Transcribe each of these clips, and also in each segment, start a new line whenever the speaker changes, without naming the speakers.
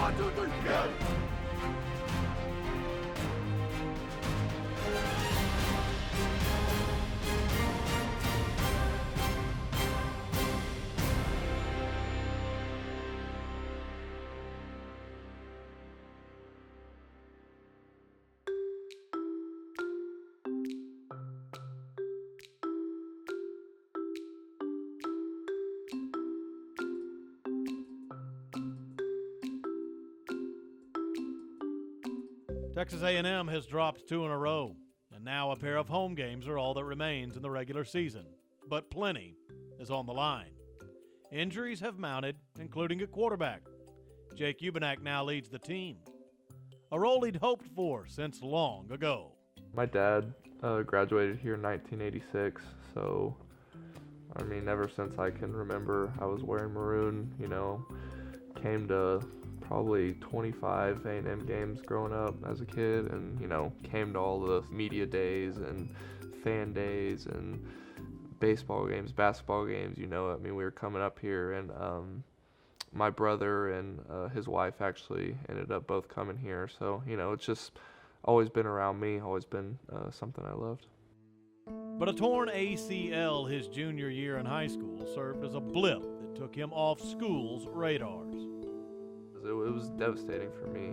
1, 2, 3, go!
Texas A&M has dropped 2 in a row, and now a pair of home games are all that remains in the regular season. But plenty is on the line. Injuries have mounted, including a quarterback. Jake Hubenak now leads the team, a role he'd hoped for since long ago.
My dad graduated here in 1986, so I mean, ever since I can remember, I was wearing maroon, came to probably 25 A&M games growing up as a kid, and came to all the media days and fan days and baseball games, basketball games. I mean, we were coming up here, and my brother and his wife actually ended up both coming here, so it's just always been around me, always been something I loved.
But a torn ACL his junior year in high school served as a blip that took him off school's radars.
It was devastating for me,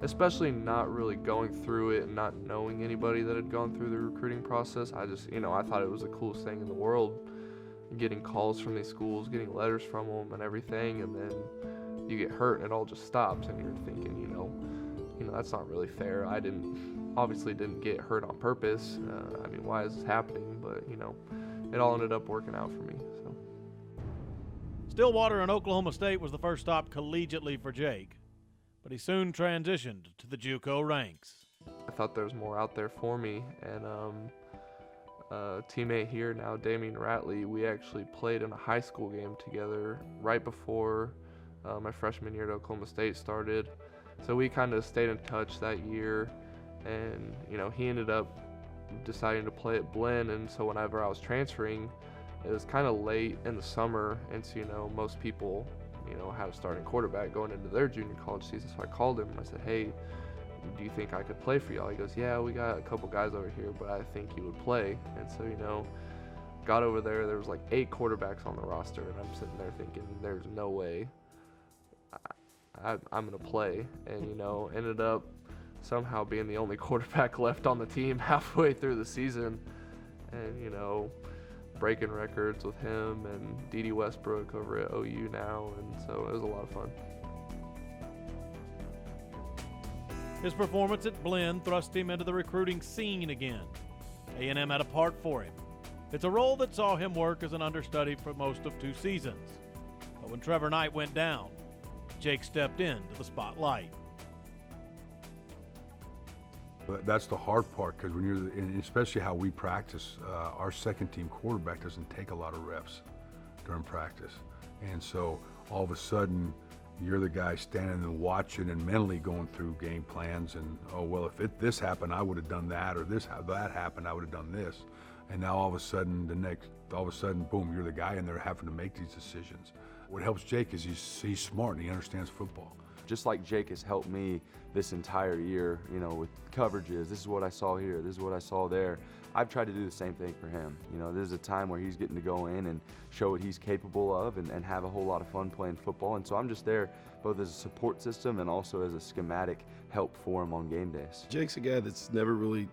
especially not really going through it and not knowing anybody that had gone through the recruiting process. I thought it was the coolest thing in the world, getting calls from these schools, getting letters from them and everything, and then you get hurt and it all just stops, and you're thinking, that's not really fair. I obviously didn't get hurt on purpose. I mean, why is this happening? But, it all ended up working out for me. So.
Stillwater and Oklahoma State was the first stop collegiately for Jake, but he soon transitioned to the JUCO ranks.
I thought there was more out there for me, and a teammate here now, Damian Ratley, we actually played in a high school game together right before my freshman year at Oklahoma State started. So we kind of stayed in touch that year, and he ended up deciding to play at Blinn, and so whenever I was transferring, it was kind of late in the summer, and so most people had a starting quarterback going into their junior college season. So I called him and I said, hey, do you think I could play for y'all? He goes, yeah, we got a couple guys over here, but I think you would play. And so got over there was like 8 quarterbacks on the roster, and I'm sitting there thinking there's no way I'm gonna play, and ended up somehow being the only quarterback left on the team halfway through the season, and breaking records with him and D.D. Westbrook over at OU now, and so it was a lot of fun.
His performance at Blinn thrust him into the recruiting scene again. A&M had a part for him. It's a role that saw him work as an understudy for most of 2 seasons. But when Trevor Knight went down, Jake stepped into the spotlight.
But that's the hard part, because when you're, especially how we practice, our second team quarterback doesn't take a lot of reps during practice. And so all of a sudden, you're the guy standing and watching and mentally going through game plans, and, oh, well, if this happened, I would have done that, or that happened, I would have done this. And now all of a sudden, boom, you're the guy in there having to make these decisions. What helps Jake is he's smart and he understands football.
Just like Jake has helped me this entire year, with coverages, this is what I saw here, this is what I saw there. I've tried to do the same thing for him. This is a time where he's getting to go in and show what he's capable of and have a whole lot of fun playing football. And so I'm just there both as a support system and also as a schematic help for him on game days.
Jake's a guy that's never really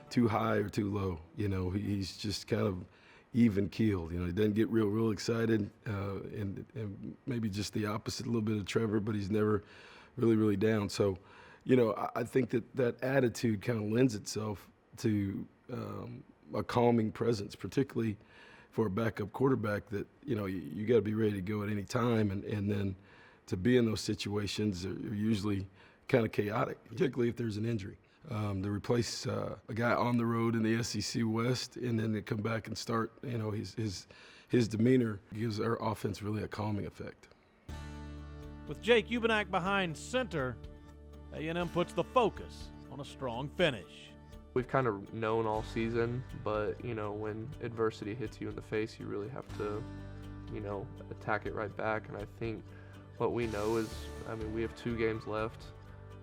too high or too low. He's just kind of even keeled. He doesn't get real excited, and maybe just the opposite, a little bit of Trevor, but he's never really down. So, I think that attitude kind of lends itself to a calming presence, particularly for a backup quarterback that, you got to be ready to go at any time. And then to be in those situations are usually kind of chaotic, particularly if there's an injury. To replace a guy on the road in the SEC West, and then to come back and start, his demeanor gives our offense really a calming effect.
With Jake Hubenak behind center, A&M puts the focus on a strong finish.
We've kind of known all season, but when adversity hits you in the face, you really have to attack it right back. And I think what we know is, I mean, we have 2 games left,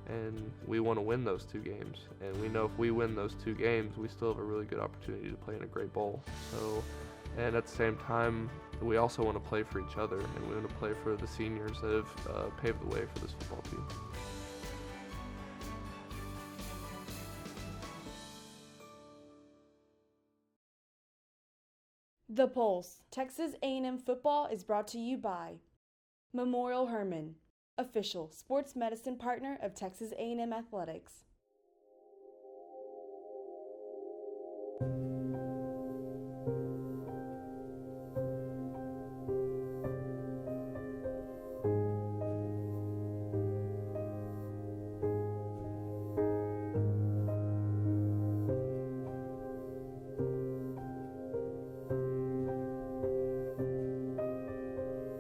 and we want to win those 2 games. And we know if we win those 2 games, we still have a really good opportunity to play in a great bowl. So, and at the same time, we also want to play for each other, and we want to play for the seniors that have paved the way for this football team.
The Pulse, Texas A&M football is brought to you by Memorial Hermann, official sports medicine partner of Texas A&M Athletics.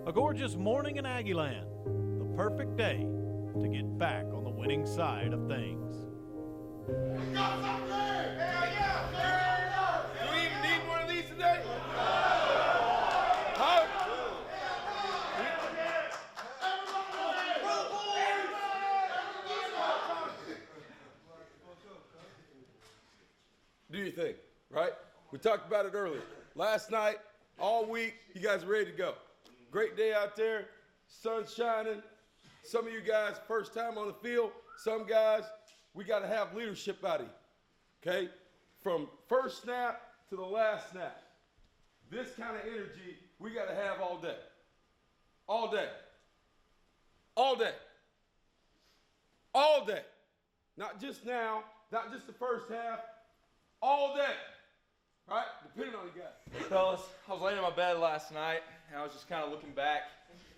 A gorgeous morning in Aggieland, the perfect day to get back on the winning side of things.
Do we even need one of these today? Huh? Do your thing, right? We talked about it earlier. Last night, all week, you guys are ready to go. Great day out there, sun's shining. Some of you guys, first time on the field. Some guys, we got to have leadership out of you, okay? From first snap to the last snap. This kind of energy we got to have all day. All day. All day. All day. Not just now, not just the first half, all day. All right, depending on you guys.
Fellas, I was laying in my bed last night, and I was just kind of looking back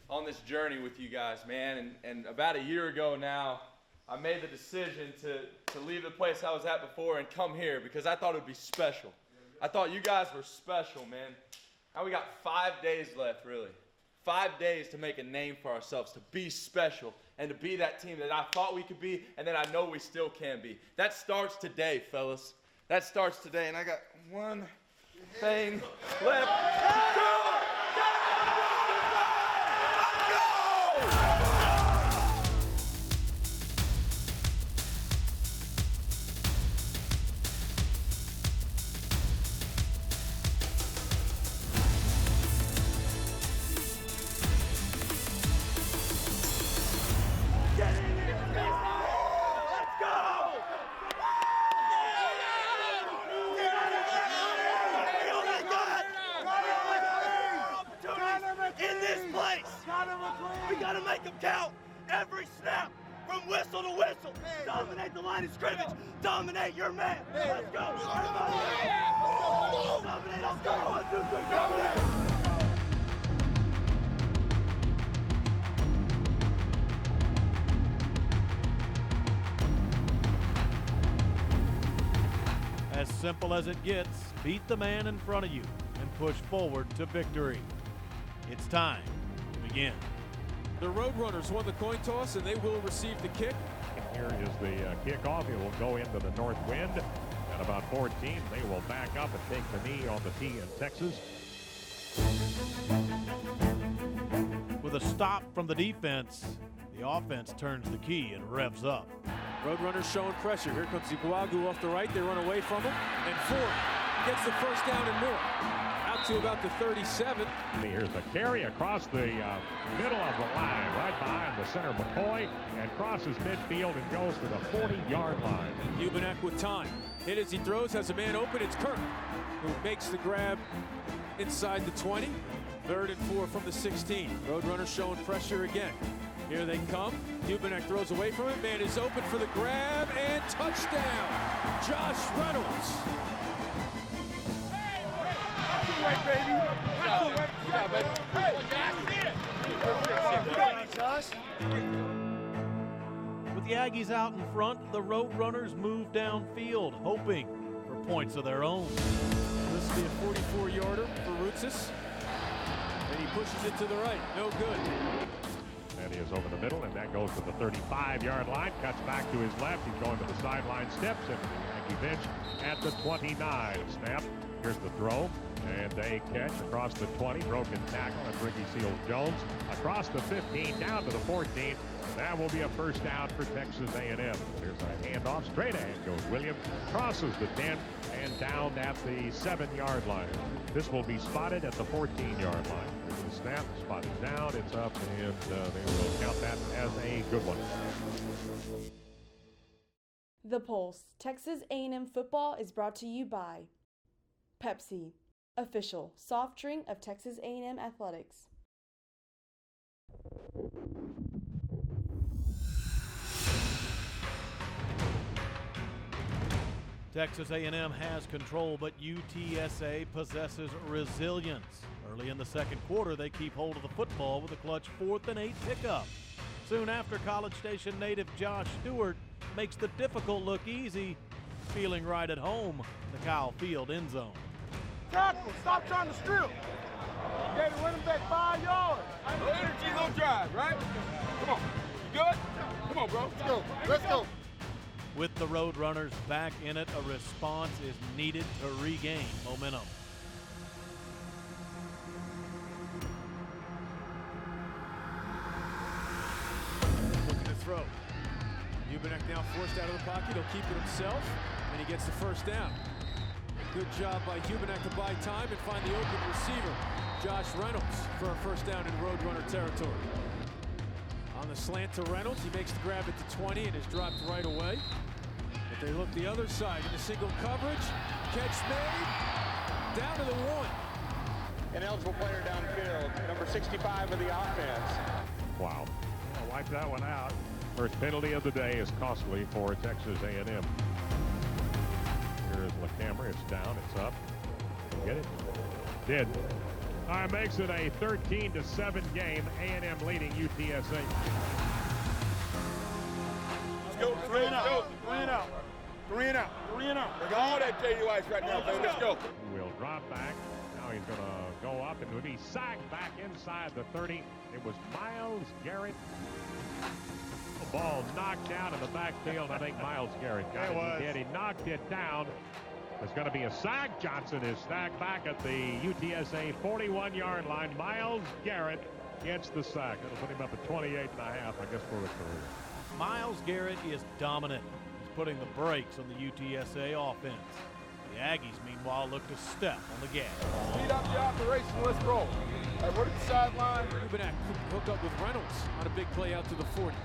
on this journey with you guys, man. And about a year ago now, I made the decision to leave the place I was at before and come here because I thought it would be special. I thought you guys were special, man. Now we got 5 days left, really. 5 days to make a name for ourselves, to be special, and to be that team that I thought we could be and that I know we still can be. That starts today, fellas. That starts today, and I got one thing left.
We gotta make them count. Every snap, from whistle to whistle. Dominate the line of scrimmage. Dominate your man. Let's go. Dominate. Let's go. 1, 2, 3, dominate.
As simple as it gets, beat the man in front of you and push forward to victory. It's time to begin.
The Roadrunners won the coin toss, and they will receive the kick.
And here is the kickoff. It will go into the north wind. At about 14, they will back up and take the knee on the tee in Texas.
With a stop from the defense, the offense turns the key and revs up.
Roadrunners showing pressure. Here comes Iguagu off the right. They run away from him. And Ford gets the first down and more. Out to about the 37.
Here's the carry across the middle of the line, right behind the center McCoy, and crosses midfield and goes to the 40-yard line.
Hubenak with time. Hit as he throws, has a man open. It's Kirk who makes the grab inside the 20. 3rd and 4 from the 16. Roadrunners showing pressure again. Here they come. Hubenak throws away from it. Man is open for the grab and touchdown. Josh Reynolds.
Right, baby. Yeah, baby. Hey, Josh.
With the Aggies out in front, the Roadrunners move downfield, hoping for points of their own.
This will be a 44-yarder for Rutsis. And he pushes it to the right. No good.
That is over the middle, and that goes to the 35-yard line. Cuts back to his left. He's going to the sideline steps, and the Aggie bench at the 29. Snap. Here's the throw. And a catch across the 20, broken tackle, and Ricky Seals-Jones across the 15 down to the 14. That will be a first down for Texas A&M. There's a handoff, straight ahead goes Williams, crosses the 10 and down at the 7-yard line. This will be spotted at the 14-yard line. There's the snap, spot is down, it's up, and they will count that as a good one.
The Pulse, Texas A&M football is brought to you by Pepsi, official soft drink of Texas A&M athletics.
Texas A&M has control, but UTSA possesses resilience. Early in the second quarter, they keep hold of the football with a clutch 4th and 8 pickup. Soon after, College Station native Josh Stewart makes the difficult look easy, feeling right at home in the Kyle Field end zone.
Tackle, stop trying to strip. You gave the running back 5 yards.
No energy, no drive, right? Come on. You good? Come on, bro. Let's go. Let's go.
With the Roadrunners back in it, a response is needed to regain momentum.
Looking to throw. Hubenak now forced out of the pocket. He'll keep it himself, and he gets the first down. Good job by Hubenak to buy time and find the open receiver, Josh Reynolds, for a first down in Roadrunner territory. On the slant to Reynolds, he makes the grab at the 20 and is dropped right away. But they look the other side in a single coverage. Catch made, down to the 1.
An eligible player downfield, number 65 of the offense.
Wow. I'll wipe that one out. First penalty of the day is costly for Texas A&M. Here is LaCamera. It's down. It's up. Get it? Did. All right, makes it a 13-7 game. A&M leading UTSA.
Let's go. 3 and out. 3 and out. 3 and out. 3 and out. Bring all that JU ice right now, baby. Let's go.
Will drop back. Now he's going to go up and will be sacked back inside the 30. It was Myles Garrett. The ball knocked down in the backfield. I think Myles Garrett got it. He did. He knocked it down. There's going to be a sack. Johnson is sacked back at the UTSA 41-yard line. Myles Garrett gets the sack. That'll put him up at 28.5, I guess, for the career.
Myles Garrett is dominant. He's putting the brakes on the UTSA offense. The Aggies, meanwhile, look to step on the gas.
Speed up the operation. Let's roll. Hey, we're at the sideline.
Hubenak hook up with Reynolds on a big play out to the 40.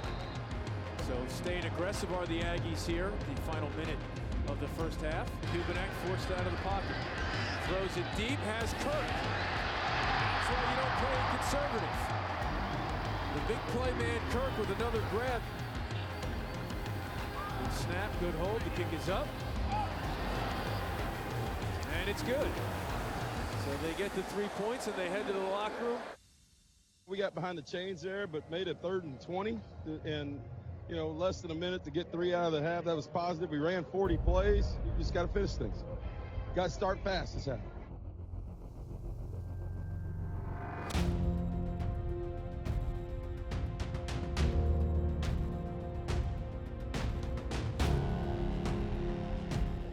So staying aggressive are the Aggies here. The final minute of the first half. Hubenak forced out of the pocket. Throws it deep, has Kirk. That's why you don't play conservative. The big play man Kirk with another grab. Good snap, good hold. The kick is up. And it's good. So they get the 3 points and they head to the locker room.
We got behind the chains there, but made it 3rd and 20. And you know, less than a minute to get 3 out of the half. That was positive. We ran 40 plays. You just got to finish things. Got to start fast this half.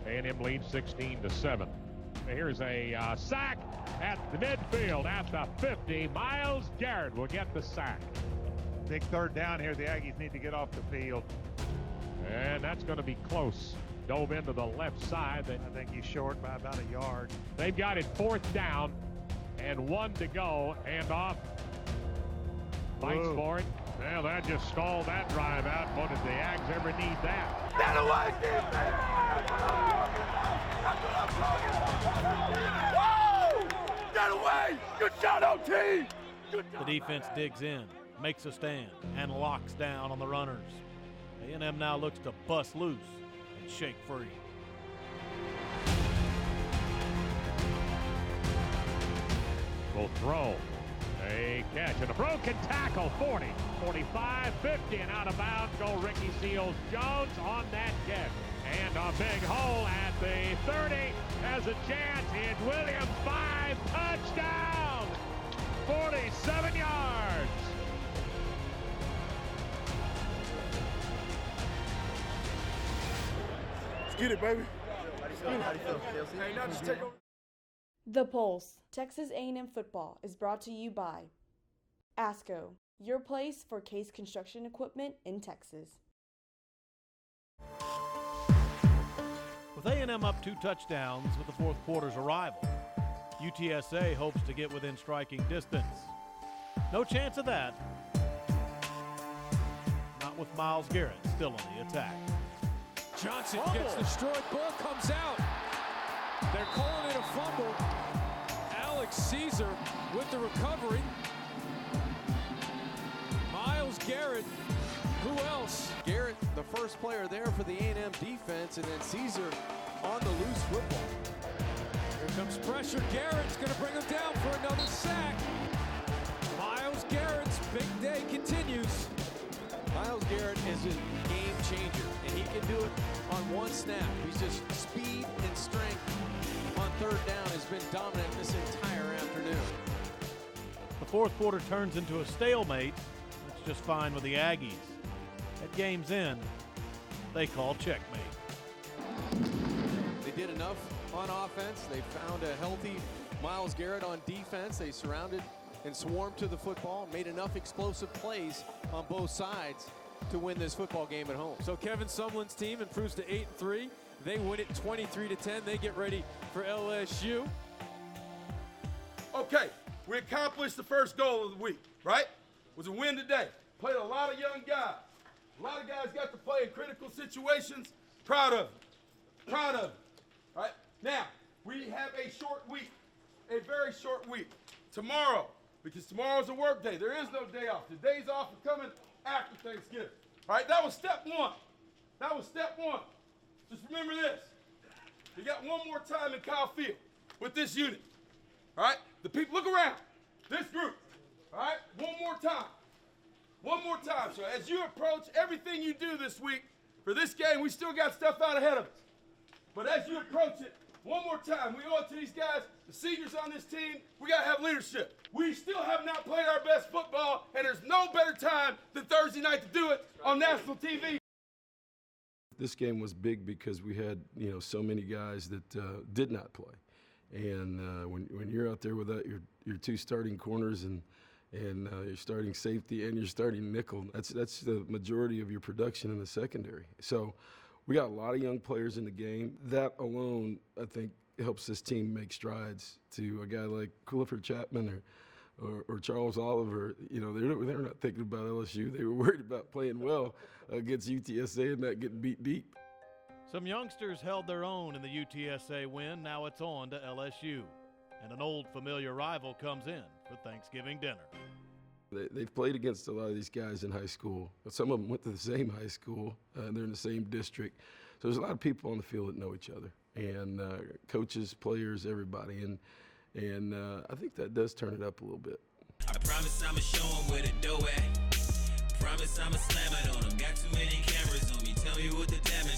A&M leads 16-7. Here's a sack at the midfield at the 50. Myles Garrett will get the sack.
Big 3rd down here. The Aggies need to get off the field.
And that's going to be close. Dove into the left side.
I think he's short by about a yard.
They've got it 4th down and 1 to go. Hand off. Fights for it. Well, that just stalled that drive out. What did the Ags ever need that?
That away, defense! Whoa! That away! Good shot, OT!
The defense digs in, makes a stand, and locks down on the runners. A&M now looks to bust loose and shake free.
Will throw. A catch and a broken tackle. 40, 45, 50, and out of bounds go Ricky Seals-Jones on that catch. And a big hole at the 30. Has a chance. It's Williams. 5, touchdown! 47 yards.
Let's get it, baby. Let's get it. How do you feel, Kelsey? Hey, now just take over.
The Pulse, Texas A&M football, is brought to you by ASCO, your place for case construction equipment in Texas.
With A&M up 2 touchdowns with the fourth quarter's arrival, UTSA hopes to get within striking distance. No chance of that. Not with Myles Garrett still on the attack.
Johnson gets destroyed. Ball comes out. They're calling it a fumble. Alex Caesar with the recovery. Myles Garrett. Who else?
Garrett, the first player there for the A&M defense, and then Caesar on the loose football.
Here comes pressure. Garrett's going to bring him down for another sack. Myles Garrett's big day continues.
Myles Garrett is a game changer, and he can do it on one snap. He's just speed and strength on third down has been dominant this entire afternoon.
The fourth quarter turns into a stalemate. That's just fine with the Aggies. At game's end, they call checkmate.
They did enough on offense. They found a healthy Myles Garrett on defense. They surrounded and swarmed to the football, made enough explosive plays on both sides to win this football game at home.
So Kevin Sumlin's team improves to 8-3. They win it 23-10. They get ready for LSU.
Okay, we accomplished the first goal of the week, right? It was a win today. Played a lot of young guys. A lot of guys got to play in critical situations. Proud of them. Proud of them. All right? Now, we have a short week, a very short week. Tomorrow, because tomorrow's a work day. There is no day off. The days off are coming after Thanksgiving. All right? That was step one. That was step one. Just remember this. You got one more time in Kyle Field with this unit. All right? The people, look around. This group. All right? One more time. One more time. So as you approach everything you do this week for this game, we still got stuff out ahead of us. But as you approach it, one more time, we owe it to these guys, the seniors on this team, we got to have leadership. We still have not played our best football, and there's no better time than Thursday night to do it on national TV.
This game was big because we had, so many guys that did not play. And when you're out there without your 2 starting corners and your starting safety and your starting nickel, that's the majority of your production in the secondary. So we got a lot of young players in the game. That alone, I think, helps this team make strides. To a guy like Clifford Chapman or Charles Oliver, they're not thinking about LSU. They were worried about playing well against UTSA and not getting beat deep.
Some youngsters held their own in the UTSA win. Now it's on to LSU. And an old familiar rival comes in for Thanksgiving dinner.
They've played against a lot of these guys in high school. Some of them went to the same high school. They're in the same district. So there's a lot of people on the field that know each other, and coaches, players, everybody. And I think that does turn it up a little bit.
I promise I'ma show them where the dough at. Promise I'ma slam it on them. Got too many cameras on me. Tell me what the damage